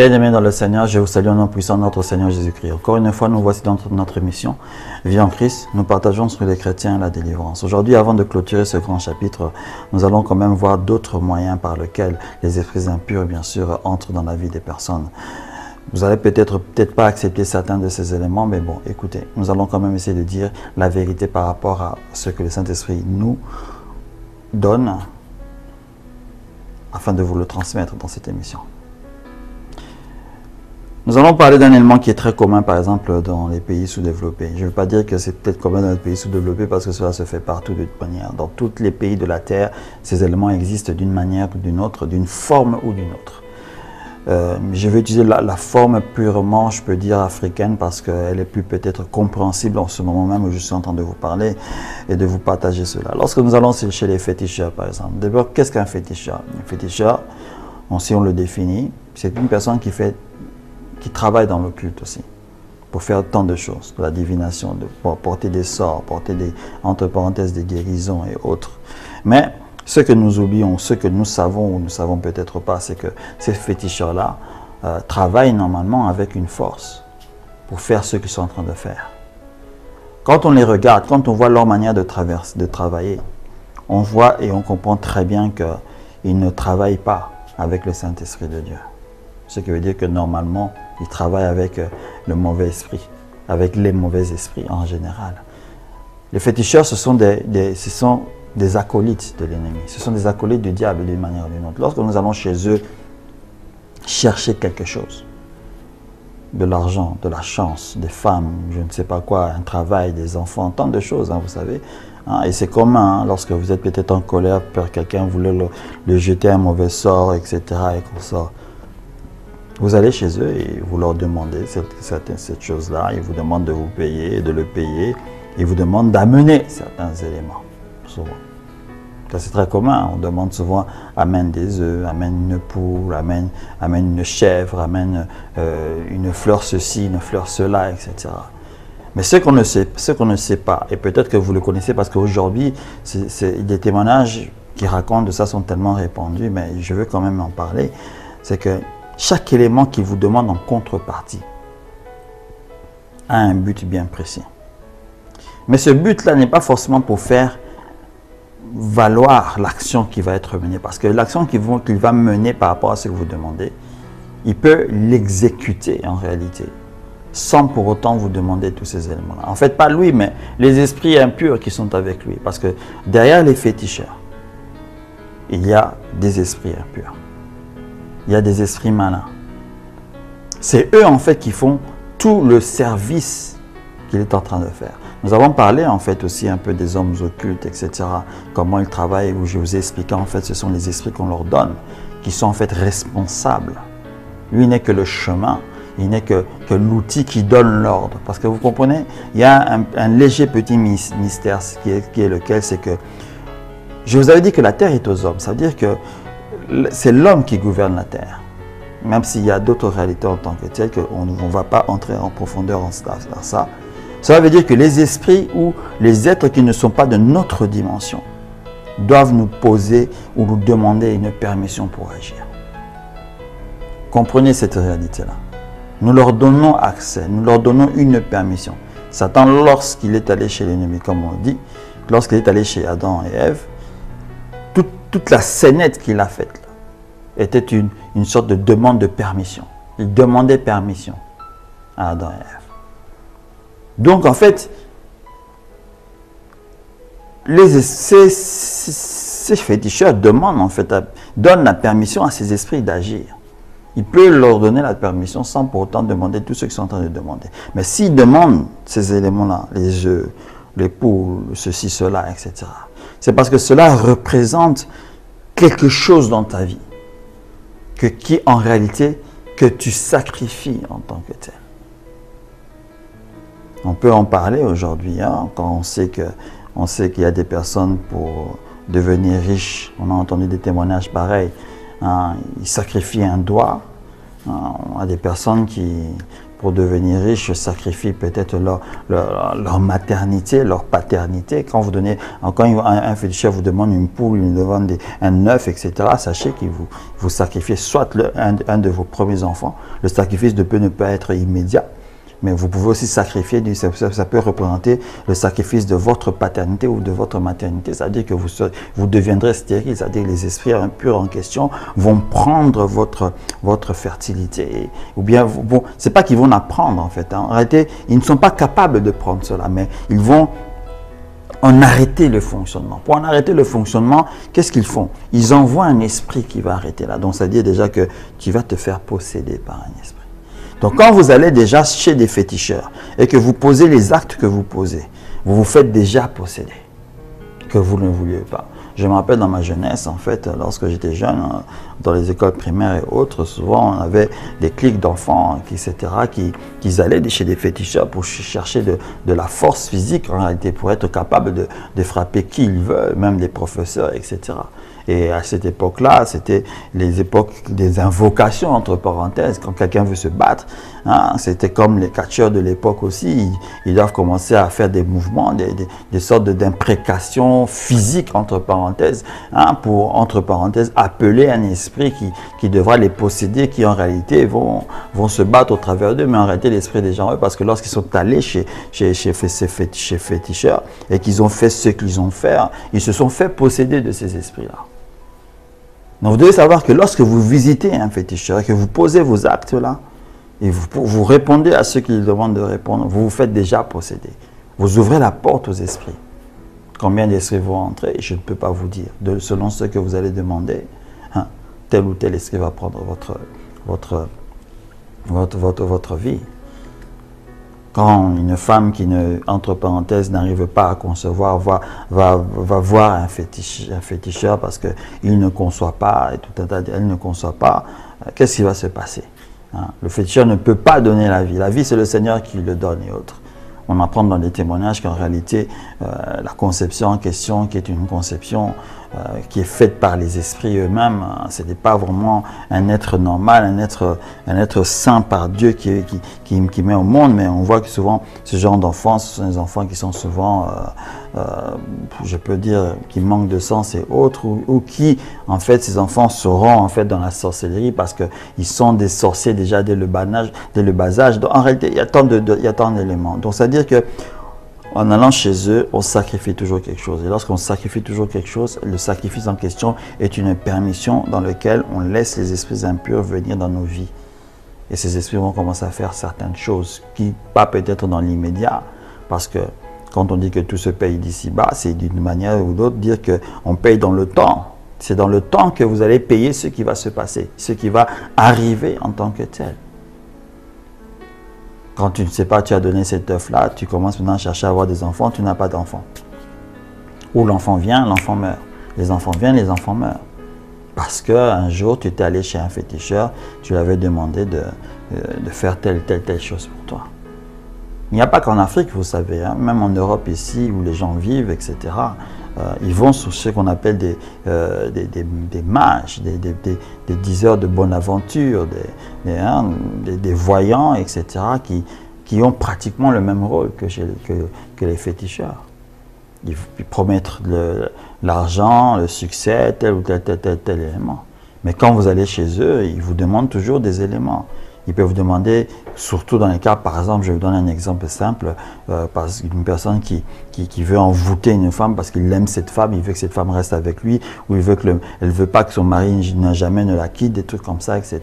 Bien-aimés dans le Seigneur, je vous salue au nom puissant de notre Seigneur Jésus-Christ. Encore une fois, nous voici dans notre émission Vie en Christ. Nous partageons sur les chrétiens et la délivrance. Aujourd'hui, avant de clôturer ce grand chapitre, nous allons quand même voir d'autres moyens par lesquels les esprits impurs, bien sûr, entrent dans la vie des personnes. Vous allez peut-être pas accepter certains de ces éléments, mais bon, écoutez, nous allons quand même essayer de dire la vérité par rapport à ce que le Saint-Esprit nous donne afin de vous le transmettre dans cette émission. Nous allons parler d'un élément qui est très commun, par exemple, dans les pays sous-développés. Je ne veux pas dire que c'est peut-être commun dans les pays sous-développés parce que cela se fait partout de toute manière. Dans tous les pays de la Terre, ces éléments existent d'une manière ou d'une autre, d'une forme ou d'une autre. Je vais utiliser la forme purement, je peux dire, africaine parce qu'elle est plus peut-être compréhensible en ce moment même où je suis en train de vous parler et de vous partager cela. Lorsque nous allons chez les féticheurs, par exemple, d'abord, qu'est-ce qu'un féticheur? Un féticheur, si on le définit, c'est une personne qui travaille dans l'occulte aussi, pour faire tant de choses, de la divination, pour porter des sorts, porter entre parenthèses des guérisons et autres. Mais ce que nous oublions, ce que nous savons ou nous ne savons peut-être pas, c'est que ces féticheurs-là travaillent normalement avec une force pour faire ce qu'ils sont en train de faire. Quand on les regarde, quand on voit leur manière de travailler, on voit et on comprend très bien qu'ils ne travaillent pas avec le Saint-Esprit de Dieu. Ce qui veut dire que normalement, ils travaillent avec le mauvais esprit, avec les mauvais esprits en général. Les féticheurs, ce sont des acolytes de l'ennemi. Ce sont des acolytes du diable d'une manière ou d'une autre. Lorsque nous allons chez eux chercher quelque chose, de l'argent, de la chance, des femmes, je ne sais pas quoi, un travail, des enfants, tant de choses, vous savez. Et c'est commun, lorsque vous êtes peut-être en colère, quelqu'un voulait le jeter un mauvais sort, etc. et comme ça. Vous allez chez eux et vous leur demandez cette chose-là. Ils vous demandent de vous payer, de le payer. Ils vous demandent d'amener certains éléments, souvent. Ça, c'est très commun. On demande souvent, amène des œufs, amène une poule, amène une chèvre, amène une fleur ceci, une fleur cela, etc. Mais ce qu'on ne sait pas, et peut-être que vous le connaissez parce qu'aujourd'hui, des témoignages qui racontent de ça sont tellement répandus, mais je veux quand même en parler, c'est que chaque élément qu'il vous demande en contrepartie a un but bien précis. Mais ce but-là n'est pas forcément pour faire valoir l'action qui va être menée. Parce que l'action qu'il va mener par rapport à ce que vous demandez, il peut l'exécuter en réalité, sans pour autant vous demander tous ces éléments-là. En fait, pas lui, mais les esprits impurs qui sont avec lui. Parce que derrière les féticheurs, il y a des esprits impurs. Il y a des esprits malins. C'est eux en fait qui font tout le service qu'il est en train de faire. Nous avons parlé en fait aussi un peu des hommes occultes, etc. Comment ils travaillent, où je vous ai expliqué en fait ce sont les esprits qu'on leur donne, qui sont en fait responsables. Lui n'est que le chemin, il n'est que l'outil qui donne l'ordre. Parce que vous comprenez, il y a un léger petit mystère qui est lequel, c'est que je vous avais dit que la terre est aux hommes. Ça veut dire que c'est l'homme qui gouverne la terre, même s'il y a d'autres réalités en tant que telles, qu'on ne va pas entrer en profondeur dans ça. Cela veut dire que les esprits ou les êtres qui ne sont pas de notre dimension doivent nous poser ou nous demander une permission pour agir. Comprenez cette réalité-là. Nous leur donnons accès, nous leur donnons une permission. Satan, lorsqu'il est allé chez l'ennemi, comme on dit, lorsqu'il est allé chez Adam et Ève, toute la scénette qu'il a faite là, était une sorte de demande de permission. Il demandait permission à Adam et Ève. Donc en fait, ces féticheurs donnent la permission à ces esprits d'agir. Il peut leur donner la permission sans pour autant demander tout ce qu'ils sont en train de demander. Mais s'ils demandent ces éléments-là, les œufs, les poules, ceci, cela, etc., c'est parce que cela représente quelque chose dans ta vie qui en réalité que tu sacrifies en tant que tel. On peut en parler aujourd'hui, quand on sait qu'il y a des personnes pour devenir riches. On a entendu des témoignages pareils. Ils sacrifient un doigt à des personnes qui, pour devenir riches, sacrifient peut-être leur maternité, leur paternité. Quand vous donnez, quand un féticheur vous demande une poule, il vous demande un œuf, etc., sachez qu'il vous sacrifiez soit un de vos premiers enfants. Le sacrifice peut ne pas être immédiat, mais vous pouvez aussi sacrifier, ça peut représenter le sacrifice de votre paternité ou de votre maternité, c'est-à-dire que vous deviendrez stérile, c'est-à-dire que les esprits impurs en question vont prendre votre fertilité. Ou bien, bon, c'est pas qu'ils vont la prendre en fait, hein. En réalité, ils ne sont pas capables de prendre cela, mais ils vont en arrêter le fonctionnement. Pour en arrêter le fonctionnement, qu'est-ce qu'ils font? Ils envoient un esprit qui va arrêter là. Donc, ça veut dire déjà que tu vas te faire posséder par un esprit. Donc, quand vous allez déjà chez des féticheurs et que vous posez les actes que vous posez, vous vous faites déjà posséder, que vous ne vouliez pas. Je me rappelle dans ma jeunesse, en fait, lorsque j'étais jeune, dans les écoles primaires et autres, souvent on avait des cliques d'enfants, etc., qui allaient chez des féticheurs pour chercher de la force physique, en réalité, pour être capable de frapper qui ils veulent, même des professeurs, etc. Et à cette époque-là, c'était les époques des invocations, entre parenthèses, quand quelqu'un veut se battre. Hein, c'était comme les catcheurs de l'époque aussi, ils doivent commencer à faire des mouvements, des sortes d'imprécations physiques, entre parenthèses, hein, pour, entre parenthèses, appeler un esprit qui devra les posséder, qui en réalité vont se battre au travers d'eux, mais en réalité l'esprit des gens, parce que lorsqu'ils sont allés chez féticheurs et qu'ils ont fait ce qu'ils ont fait, ils se sont fait posséder de ces esprits-là. Donc vous devez savoir que lorsque vous visitez un féticheur et que vous posez vos actes là, et vous répondez à ceux qui vous demandent de répondre, vous vous faites déjà posséder. Vous ouvrez la porte aux esprits. Combien d'esprits vont entrer? Je ne peux pas vous dire. Selon ce que vous allez demander, hein, tel ou tel esprit va prendre votre vie. Quand une femme qui, entre parenthèses, n'arrive pas à concevoir, va voir un féticheur parce qu'il ne conçoit pas, et tout un tas elle ne conçoit pas, qu'est-ce qui va se passer? Hein? Le féticheur ne peut pas donner la vie. La vie, c'est le Seigneur qui le donne et autres. On apprend dans les témoignages qu'en réalité, la conception en question, qui est une conception qui est faite par les esprits eux-mêmes, ce n'est pas vraiment un être normal, un être saint par Dieu qui met au monde, mais on voit que souvent, ce genre d'enfants, ce sont des enfants qui sont souvent, je peux dire, qui manquent de sens et autres, ou qui, en fait, ces enfants seront en fait dans la sorcellerie parce qu'ils sont des sorciers déjà dès le bas âge. Donc, en réalité, il y a tant d'éléments. Donc, c'est-à-dire que en allant chez eux, on sacrifie toujours quelque chose. Et lorsqu'on sacrifie toujours quelque chose, le sacrifice en question est une permission dans laquelle on laisse les esprits impurs venir dans nos vies. Et ces esprits vont commencer à faire certaines choses qui, pas peut-être dans l'immédiat, parce que quand on dit que tout se paye d'ici-bas, c'est d'une manière ou d'autre dire qu'on paye dans le temps. C'est dans le temps que vous allez payer ce qui va se passer, ce qui va arriver en tant que tel. Quand tu ne sais pas, tu as donné cet œuf-là, tu commences maintenant à chercher à avoir des enfants, tu n'as pas d'enfants. Ou l'enfant vient, l'enfant meurt. Les enfants viennent, les enfants meurent. Parce qu'un jour, tu étais allé chez un féticheur, tu lui avais demandé de faire telle chose pour toi. Il n'y a pas qu'en Afrique, vous savez, hein, même en Europe ici, où les gens vivent, etc., ils vont sur ce qu'on appelle des mages, des diseurs de bonne aventure, des voyants, etc., qui ont pratiquement le même rôle que les féticheurs. Ils promettent l'argent, le succès, tel ou tel élément. Mais quand vous allez chez eux, ils vous demandent toujours des éléments. Ils peuvent vous demander, surtout dans les cas, par exemple, je vais vous donner un exemple simple, parce qu'une personne qui veut envoûter une femme parce qu'il aime cette femme, il veut que cette femme reste avec lui, ou elle veut pas que son mari jamais ne la quitte, des trucs comme ça, etc.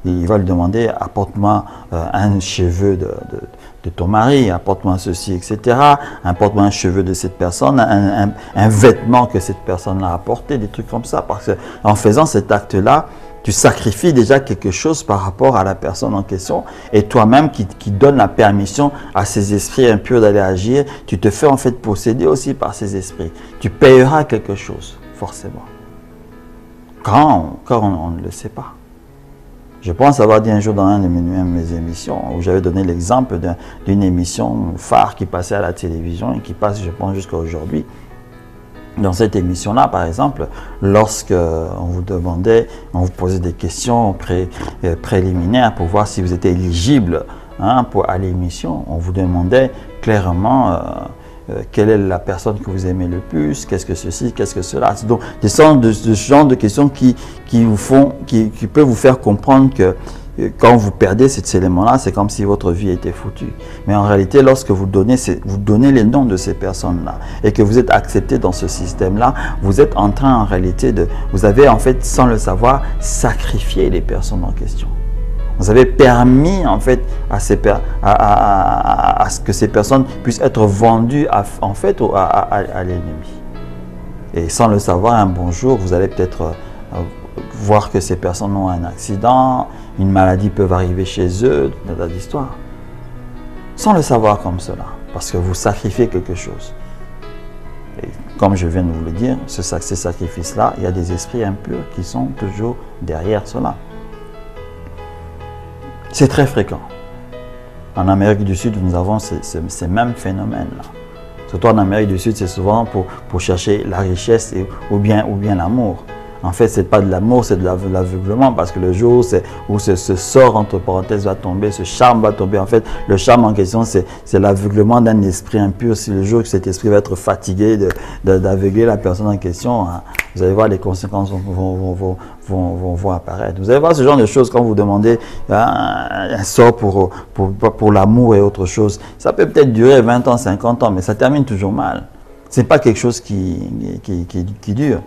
Et il va lui demander, apporte-moi un cheveu de ton mari, apporte-moi ceci, etc. Apporte-moi un cheveu de cette personne, un vêtement que cette personne a apporté, des trucs comme ça. Parce qu'en faisant cet acte-là, tu sacrifies déjà quelque chose par rapport à la personne en question, et toi-même qui donne la permission à ces esprits impurs d'aller agir, tu te fais en fait posséder aussi par ces esprits. Tu payeras quelque chose, forcément. Quand on ne le sait pas. Je pense avoir dit un jour dans une de mes émissions, où j'avais donné l'exemple d'une émission phare qui passait à la télévision et qui passe, je pense, jusqu'à aujourd'hui. Dans cette émission-là, par exemple, lorsque on vous demandait, on vous posait des questions préliminaires pour voir si vous étiez éligible hein, à l'émission, on vous demandait clairement quelle est la personne que vous aimez le plus, qu'est-ce que ceci, qu'est-ce que cela. Donc, ce genre de questions qui peuvent vous faire comprendre que quand vous perdez cet élément-là, c'est comme si votre vie était foutue. Mais en réalité, lorsque vous donnez les noms de ces personnes-là et que vous êtes accepté dans ce système-là, vous êtes en train en réalité vous avez en fait, sans le savoir, sacrifié les personnes en question. Vous avez permis en fait à ce que ces personnes puissent être vendues en fait à l'ennemi. Et sans le savoir, un bon jour, vous allez peut-être voir que ces personnes ont un accident, une maladie peut arriver chez eux, tout un tas d'histoires. Sans le savoir comme cela, parce que vous sacrifiez quelque chose. Et comme je viens de vous le dire, ces sacrifices-là, il y a des esprits impurs qui sont toujours derrière cela. C'est très fréquent. En Amérique du Sud, nous avons ces mêmes phénomènes-là. Surtout en Amérique du Sud, c'est souvent pour chercher la richesse ou bien l'amour. En fait, ce n'est pas de l'amour, c'est de l'aveuglement, parce que le jour où ce sort, entre parenthèses, va tomber, ce charme va tomber, en fait, le charme en question, c'est l'aveuglement d'un esprit impur. Si le jour où cet esprit va être fatigué d'aveugler la personne en question, hein, vous allez voir, les conséquences vont apparaître. Vous allez voir ce genre de choses quand vous demandez un sort pour l'amour et autre chose. Ça peut peut-être durer 20 ans, 50 ans, mais ça termine toujours mal. Ce n'est pas quelque chose qui dure.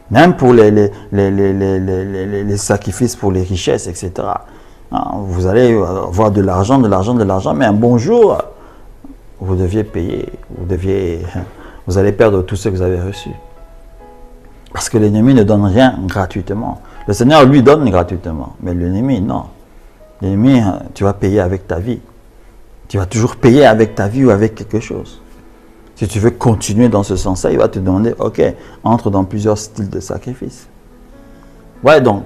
Même pour les sacrifices pour les richesses, etc. Vous allez avoir de l'argent, mais un bon jour, vous deviez payer, vous allez perdre tout ce que vous avez reçu. Parce que l'ennemi ne donne rien gratuitement. Le Seigneur lui donne gratuitement, mais l'ennemi, non. L'ennemi, tu vas payer avec ta vie. Tu vas toujours payer avec ta vie ou avec quelque chose. Si tu veux continuer dans ce sens-là, il va te demander, ok, entre dans plusieurs styles de sacrifice. Ouais, donc,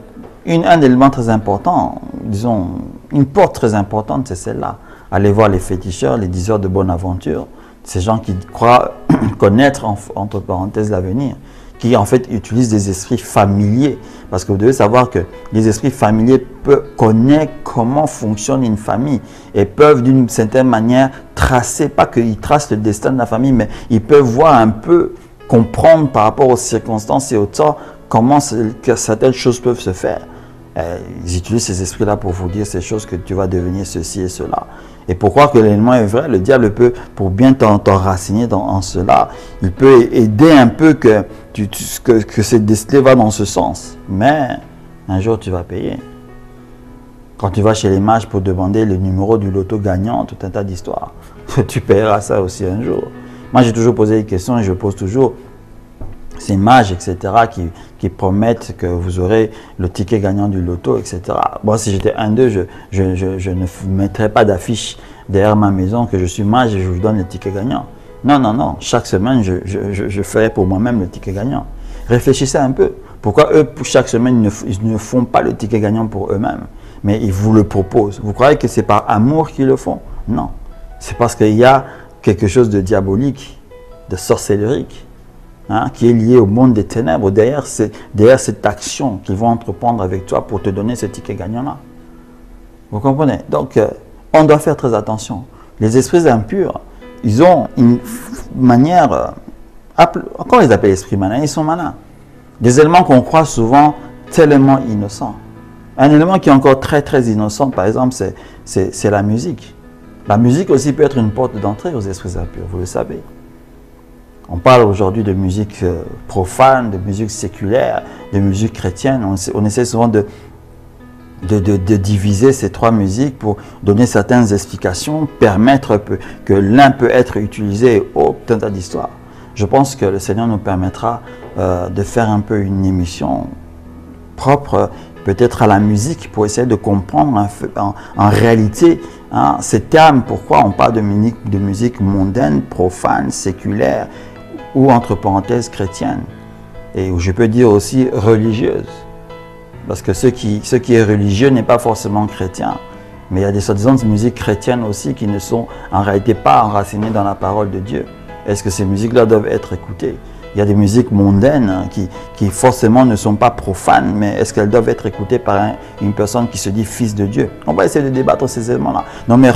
un élément très important, disons, une porte très importante, c'est celle-là. Allez voir les féticheurs, les diseurs de bonne aventure, ces gens qui croient connaître, entre parenthèses, l'avenir, qui en fait utilisent des esprits familiers. Parce que vous devez savoir que les esprits familiers connaissent comment fonctionne une famille et peuvent d'une certaine manière tracer, pas qu'ils tracent le destin de la famille, mais ils peuvent voir un peu, comprendre par rapport aux circonstances et au temps, comment que certaines choses peuvent se faire. Ils utilisent ces esprits-là pour vous dire ces choses que tu vas devenir ceci et cela. Et pour croire que l'élément est vrai, le diable peut, pour bien t'enraciner en cela, il peut aider un peu que cette destinée va dans ce sens. Mais un jour, tu vas payer. Quand tu vas chez les mages pour demander le numéro du loto gagnant, tout un tas d'histoires, tu paieras ça aussi un jour. Moi, j'ai toujours posé des questions et je pose toujours ces mages, etc., qui promettent que vous aurez le ticket gagnant du loto, etc. Moi, si j'étais un d'eux, je ne mettrais pas d'affiche derrière ma maison que je suis mage et je vous donne le ticket gagnant. Non, non, non. Chaque semaine, je ferai pour moi-même le ticket gagnant. Réfléchissez un peu. Pourquoi eux, chaque semaine, ils ne font pas le ticket gagnant pour eux-mêmes, mais ils vous le proposent. Vous croyez que c'est par amour qu'ils le font? Non. C'est parce qu'il y a quelque chose de diabolique, de sorcellerique, qui est lié au monde des ténèbres, derrière cette action qu'ils vont entreprendre avec toi pour te donner ce ticket gagnant-là. Vous comprenez? Donc, on doit faire très attention. Les esprits impurs, ils ont une manière... Comment ils appellent l'esprit malin? Ils sont malins. Des éléments qu'on croit souvent tellement innocents. Un élément qui est encore très très innocent, par exemple, c'est la musique. La musique aussi peut être une porte d'entrée aux esprits impurs, vous le savez. On parle aujourd'hui de musique profane, de musique séculaire, de musique chrétienne. On essaie souvent de diviser ces trois musiques pour donner certaines explications, permettre que l'un peut être utilisé au tout un tas d'histoires. Je pense que le Seigneur nous permettra de faire un peu une émission propre peut-être à la musique pour essayer de comprendre en réalité ces termes, pourquoi on parle de musique mondaine, profane, séculaire, ou entre parenthèses chrétienne, et je peux dire aussi religieuse, parce que ce qui est religieux n'est pas forcément chrétien, mais il y a des soi-disant musiques chrétiennes aussi qui ne sont en réalité pas enracinées dans la parole de Dieu. Est-ce que ces musiques-là doivent être écoutées? Il y a des musiques mondaines qui forcément ne sont pas profanes, mais est-ce qu'elles doivent être écoutées par une personne qui se dit fils de Dieu? On va essayer de débattre ces éléments-là. Non, mais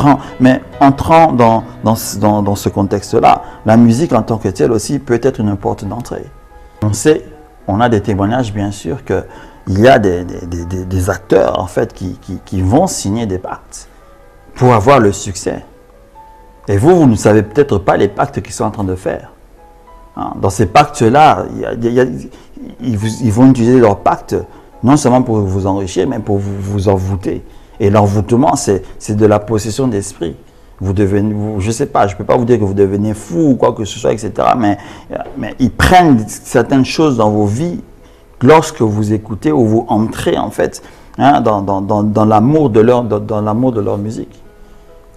entrant dans ce contexte-là, la musique en tant que telle aussi peut être une porte d'entrée. On a des témoignages bien sûr qu'il y a des acteurs en fait qui vont signer des pactes pour avoir le succès. Et vous ne savez peut-être pas les pactes qu'ils sont en train de faire. Dans ces pactes-là, ils vont utiliser leurs pactes non seulement pour vous enrichir, mais pour vous envoûter. Et l'envoûtement, c'est de la possession d'esprit. Je ne sais pas, je ne peux pas vous dire que vous devenez fou ou quoi que ce soit, etc. Mais ils prennent certaines choses dans vos vies lorsque vous écoutez ou vous entrez en fait dans l'amour de leur musique.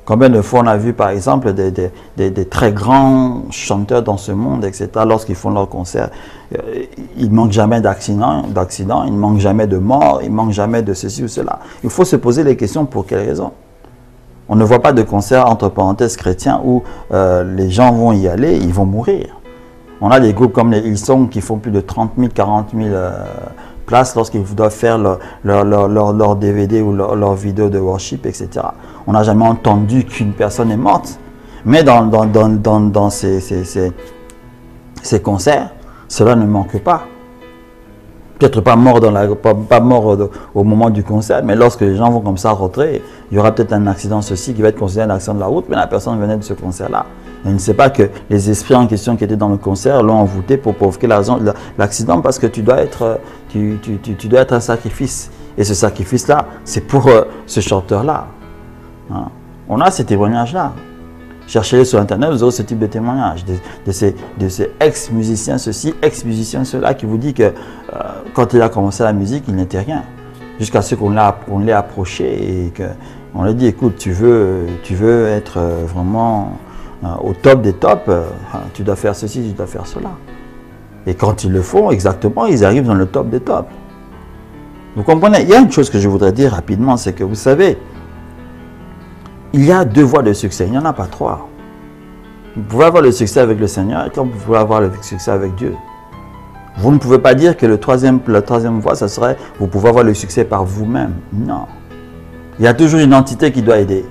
Combien de fois on a vu par exemple des très grands chanteurs dans ce monde, etc. Lorsqu'ils font leur concert, ils ne manquent jamais d'accidents, ils ne manquent jamais de morts, ils ne manquent jamais de ceci ou cela. Il faut se poser les questions pour quelles raisons. On ne voit pas de concert entre parenthèses chrétiens où les gens vont y aller, ils vont mourir. On a des groupes comme les Hillsong qui font plus de 30 000, 40 000 places lorsqu'ils doivent faire leur DVD ou leur vidéo de worship, etc. On n'a jamais entendu qu'une personne est morte. Mais dans ces concerts, cela ne manque pas. Peut-être pas mort, pas mort au moment du concert, mais lorsque les gens vont comme ça rentrer, il y aura peut-être un accident ceci qui va être considéré un accident de la route, mais la personne venait de ce concert-là. Elle ne sait pas que les esprits en question qui étaient dans le concert l'ont envoûté pour provoquer l'accident parce que tu dois être un sacrifice. Et ce sacrifice-là, c'est pour ce chanteur-là. On a ces témoignages-là. Cherchez-les sur Internet, vous aurez ce type de témoignages de ces ex-musiciens ceci, ex-musiciens cela, qui vous dit que quand il a commencé la musique, il n'était rien. Jusqu'à ce qu'on l'ait approché et qu'on lui dit, écoute, tu veux être vraiment au top des tops, tu dois faire ceci, tu dois faire cela. Et quand ils le font, exactement, ils arrivent dans le top des tops. Vous comprenez? Il y a une chose que je voudrais dire rapidement, c'est que vous savez, il y a deux voies de succès, il n'y en a pas trois. Vous pouvez avoir le succès avec le Seigneur et comme vous pouvez avoir le succès avec Dieu. Vous ne pouvez pas dire que la troisième voie, ça serait, vous pouvez avoir le succès par vous-même. Non. Il y a toujours une entité qui doit aider.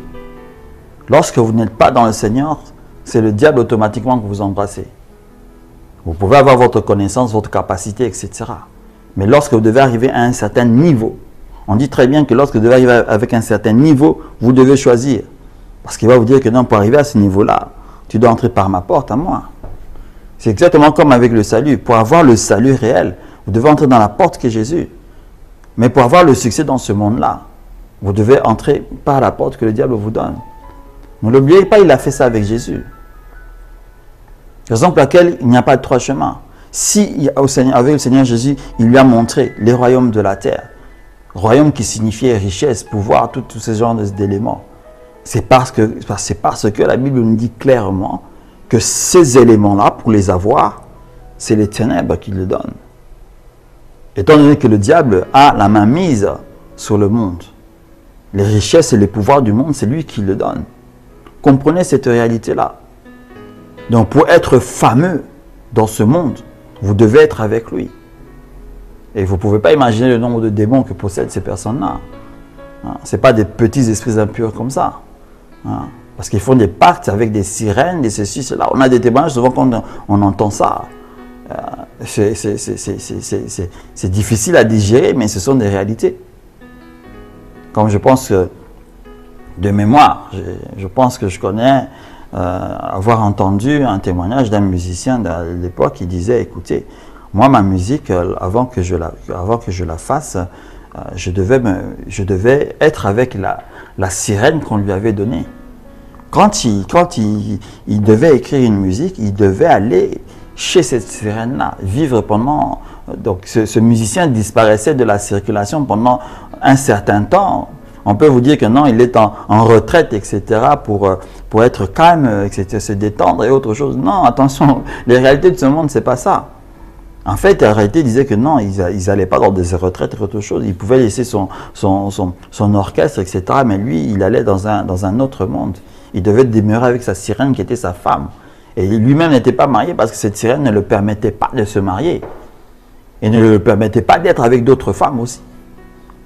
Lorsque vous n'êtes pas dans le Seigneur, c'est le diable automatiquement que vous embrassez. Vous pouvez avoir votre connaissance, votre capacité, etc. Mais lorsque vous devez arriver à un certain niveau, on dit très bien que lorsque vous devez arriver avec un certain niveau, vous devez choisir. Parce qu'il va vous dire que non, pour arriver à ce niveau-là, tu dois entrer par ma porte à moi. C'est exactement comme avec le salut. Pour avoir le salut réel, vous devez entrer dans la porte qui est Jésus. Mais pour avoir le succès dans ce monde-là, vous devez entrer par la porte que le diable vous donne. Ne l'oubliez pas, il a fait ça avec Jésus. Raison pour laquelle il n'y a pas de trois chemins. Si avec le Seigneur Jésus, il lui a montré les royaumes de la terre, royaume qui signifiait richesse, pouvoir, tous ces genres d'éléments. C'est parce que la Bible nous dit clairement que ces éléments-là, pour les avoir, c'est les ténèbres qui le donnent. Étant donné que le diable a la main mise sur le monde, les richesses et les pouvoirs du monde, c'est lui qui le donne. Comprenez cette réalité-là. Donc pour être fameux dans ce monde, vous devez être avec lui. Et vous ne pouvez pas imaginer le nombre de démons que possèdent ces personnes-là. Ce n'est pas des petits esprits impurs comme ça. Parce qu'ils font des pactes avec des sirènes, des ceci, cela. On a des témoignages, souvent quand on entend ça. C'est difficile à digérer, mais ce sont des réalités. Comme je pense que, de mémoire, je pense que je connais avoir entendu un témoignage d'un musicien de l'époque qui disait, écoutez, moi ma musique, avant que je la fasse, je devais être avec la sirène qu'on lui avait donnée. Quand il devait écrire une musique, il devait aller chez cette sirène-là, vivre pendant... Donc ce musicien disparaissait de la circulation pendant un certain temps. On peut vous dire que non, il est en retraite, etc., pour être calme, etc., se détendre et autre chose. Non, attention, les réalités de ce monde, c'est pas ça. En fait, la réalité disait que non, ils n'allaient pas dans des retraites et autre chose. Ils pouvaient laisser son orchestre, etc., mais lui, il allait dans un autre monde. Il devait demeurer avec sa sirène qui était sa femme. Et lui-même n'était pas marié parce que cette sirène ne le permettait pas de se marier. Et ne le permettait pas d'être avec d'autres femmes aussi.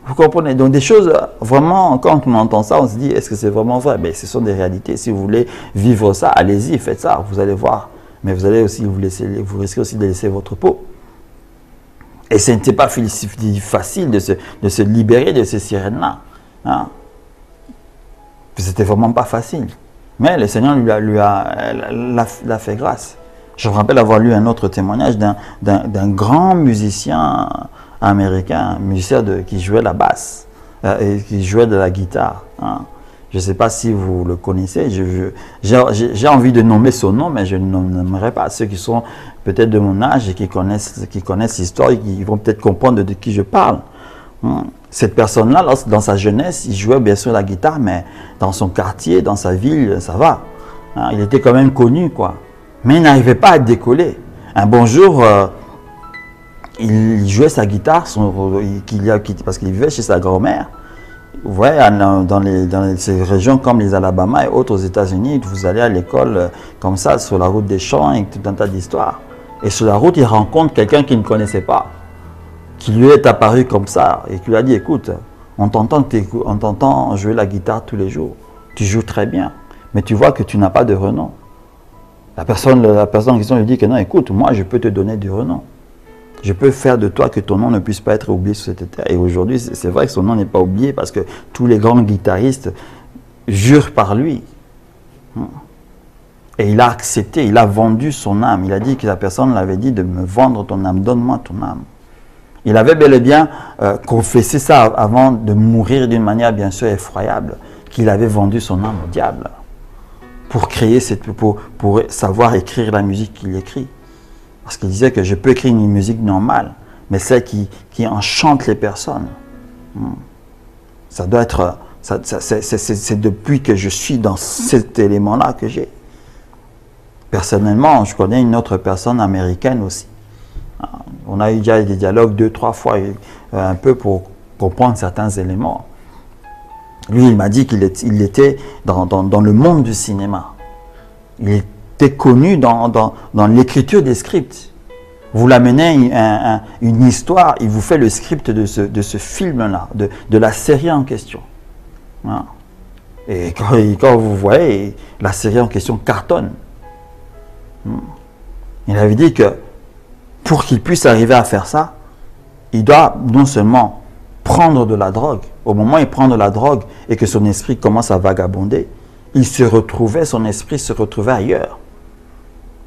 Vous comprenez? Donc des choses, vraiment, quand on entend ça, on se dit, est-ce que c'est vraiment vrai? Mais ce sont des réalités. Si vous voulez vivre ça, allez-y, faites ça, vous allez voir. Mais vous allez aussi vous risquez aussi de laisser votre peau. Et ce n'était pas facile de se libérer de ces sirènes-là. Hein? C'était vraiment pas facile. Mais le Seigneur l'a fait grâce. Je me rappelle avoir lu un autre témoignage d'un grand musicien américain, un musicien qui jouait la basse et qui jouait de la guitare. Hein. Je ne sais pas si vous le connaissez. J'ai envie de nommer son nom, mais je ne nommerai pas. Ceux qui sont peut-être de mon âge et qui connaissent l'histoire, ils vont peut-être comprendre de qui je parle. Hein. Cette personne-là, dans sa jeunesse, il jouait bien sûr la guitare, mais dans son quartier, dans sa ville, ça va. Hein. Il était quand même connu, quoi. Mais il n'arrivait pas à décoller. Un bon jour, il jouait sa guitare parce qu'il vivait chez sa grand-mère. Vous voyez, dans ces régions comme les Alabama et autres aux États-Unis, vous allez à l'école comme ça, sur la route des champs, et tout un tas d'histoires. Et sur la route, il rencontre quelqu'un qu'il ne connaissait pas, qui lui est apparu comme ça, et qui lui a dit, écoute, on t'entend jouer la guitare tous les jours. Tu joues très bien, mais tu vois que tu n'as pas de renom. La personne en question lui dit que non, écoute, moi je peux te donner du renom. Je peux faire de toi que ton nom ne puisse pas être oublié sur cette terre. Et aujourd'hui, c'est vrai que son nom n'est pas oublié parce que tous les grands guitaristes jurent par lui. Et il a accepté, il a vendu son âme. Il a dit que la personne l'avait dit de me vendre ton âme, donne-moi ton âme. Il avait bel et bien confessé ça avant de mourir d'une manière bien sûr effroyable, qu'il avait vendu son âme au diable pour créer pour savoir écrire la musique qu'il écrit. Parce qu'il disait que je peux écrire une musique normale, mais celle qui enchante les personnes. Ça doit être, c'est depuis que je suis dans cet élément-là que j'ai. Personnellement, je connais une autre personne américaine aussi. On a eu déjà des dialogues 2-3 fois, un peu pour comprendre certains éléments. Lui, il m'a dit qu'il était dans le monde du cinéma. Il était connu dans l'écriture des scripts. Vous l'amenez une histoire, il vous fait le script de ce film-là, de la série en question. Voilà. Et quand vous voyez, la série en question cartonne. Il avait dit que pour qu'il puisse arriver à faire ça, il doit non seulement prendre de la drogue. Au moment où il prend de la drogue et que son esprit commence à vagabonder, son esprit se retrouvait ailleurs.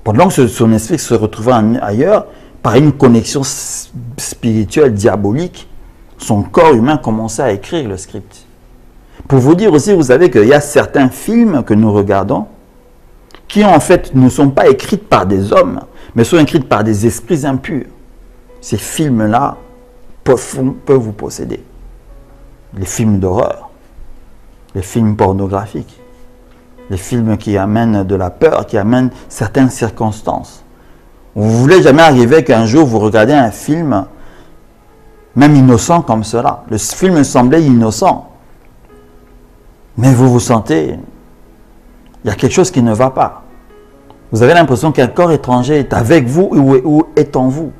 Pendant que son esprit se retrouvait ailleurs, par une connexion spirituelle diabolique, son corps humain commençait à écrire le script. Pour vous dire aussi, vous savez qu'il y a certains films que nous regardons qui en fait ne sont pas écrits par des hommes, mais sont écrits par des esprits impurs. Ces films-là peuvent vous posséder. Les films d'horreur, les films pornographiques, les films qui amènent de la peur, qui amènent certaines circonstances. Vous ne voulez jamais arriver qu'un jour vous regardez un film, même innocent comme cela. Le film semblait innocent, mais vous vous sentez, il y a quelque chose qui ne va pas. Vous avez l'impression qu'un corps étranger est avec vous ou est en vous.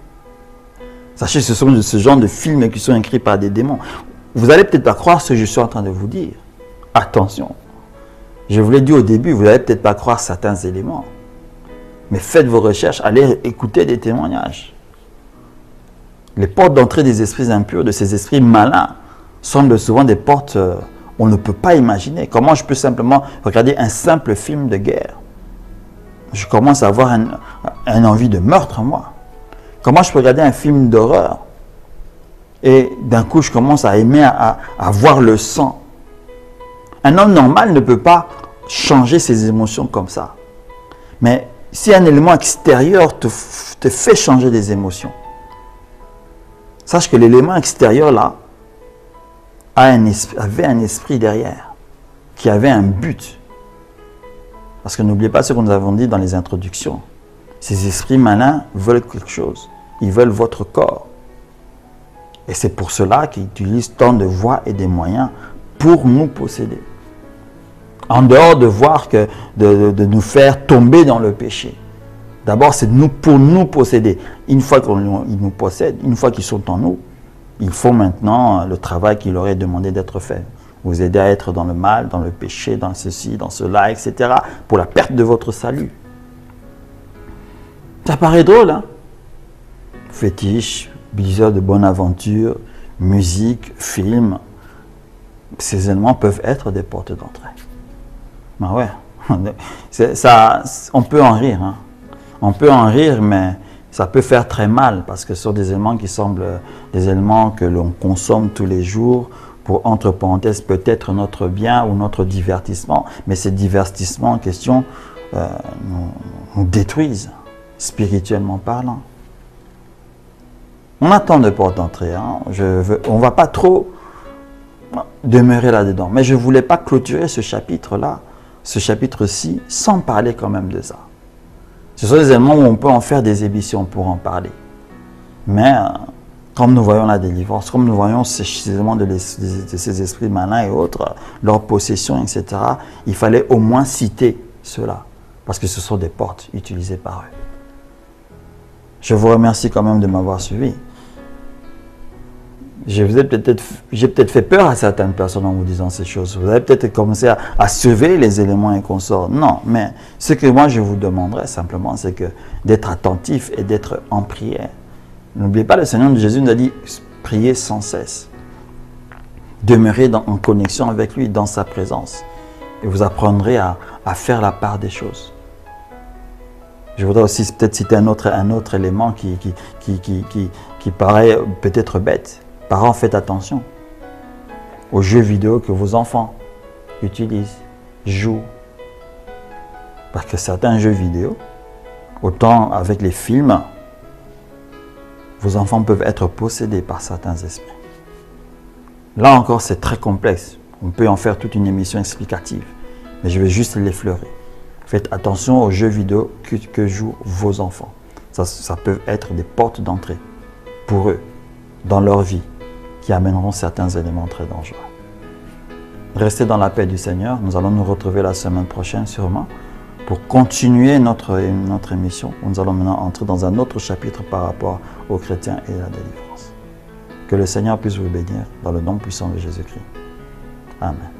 Sachez que ce sont ce genre de films qui sont écrits par des démons. Vous n'allez peut-être pas croire ce que je suis en train de vous dire. Attention. Je vous l'ai dit au début, vous n'allez peut-être pas croire certains éléments. Mais faites vos recherches, allez écouter des témoignages. Les portes d'entrée des esprits impurs, de ces esprits malins, semblent souvent des portes on ne peut pas imaginer. Comment je peux simplement regarder un simple film de guerre? Je commence à avoir une envie de meurtre, moi. Comment je peux regarder un film d'horreur et d'un coup je commence à aimer à voir le sang? Un homme normal ne peut pas changer ses émotions comme ça. Mais si un élément extérieur te fait changer des émotions, sache que l'élément extérieur là avait un esprit derrière, qui avait un but. Parce que n'oubliez pas ce que nous avons dit dans les introductions. Ces esprits malins veulent quelque chose. Ils veulent votre corps. Et c'est pour cela qu'ils utilisent tant de voies et des moyens pour nous posséder. En dehors de voir que de nous faire tomber dans le péché. D'abord, c'est pour nous posséder. Une fois qu'ils nous possèdent, une fois qu'ils sont en nous, il faut maintenant le travail qu'il leur est demandé d'être fait. Vous aider à être dans le mal, dans le péché, dans ceci, dans cela, etc. pour la perte de votre salut. Ça paraît drôle, hein? Fétiche, blizzard de bonne aventure, musique, film, ces éléments peuvent être des portes d'entrée. Ben ouais, ça, on peut en rire, hein? On peut en rire, mais ça peut faire très mal parce que ce sont des éléments qui semblent des éléments que l'on consomme tous les jours pour, entre parenthèses, peut-être notre bien ou notre divertissement. Mais ces divertissements en question nous détruisent, spirituellement parlant. On attend de porte d'entrée. Hein? On ne va pas trop demeurer là-dedans. Mais je ne voulais pas clôturer ce chapitre-là, ce chapitre-ci, sans parler quand même de ça. Ce sont des éléments où on peut en faire des émissions pour en parler. Mais comme nous voyons la délivrance, comme nous voyons ces éléments de ces esprits malins et autres, leur possession, etc., il fallait au moins citer cela. Parce que ce sont des portes utilisées par eux. Je vous remercie quand même de m'avoir suivi. J'ai peut-être fait peur à certaines personnes en vous disant ces choses. Vous avez peut-être commencé à surveiller les éléments et consorts. Non, mais ce que moi je vous demanderais simplement, c'est d'être attentif et d'être en prière. N'oubliez pas, le Seigneur de Jésus nous a dit prier sans cesse. Demeurez en connexion avec lui, dans sa présence. Et vous apprendrez à faire la part des choses. Je voudrais aussi peut-être citer un autre élément qui paraît peut-être bête. Parents, faites attention aux jeux vidéo que vos enfants utilisent, jouent. Parce que certains jeux vidéo, autant avec les films, vos enfants peuvent être possédés par certains esprits. Là encore, c'est très complexe. On peut en faire toute une émission explicative. Mais je vais juste l'effleurer. Faites attention aux jeux vidéo que jouent vos enfants. Ça peut être des portes d'entrée pour eux, dans leur vie, qui amèneront certains éléments très dangereux. Restez dans la paix du Seigneur. Nous allons nous retrouver la semaine prochaine sûrement pour continuer notre émission. Nous allons maintenant entrer dans un autre chapitre par rapport aux chrétiens et à la délivrance. Que le Seigneur puisse vous bénir dans le nom puissant de Jésus-Christ. Amen.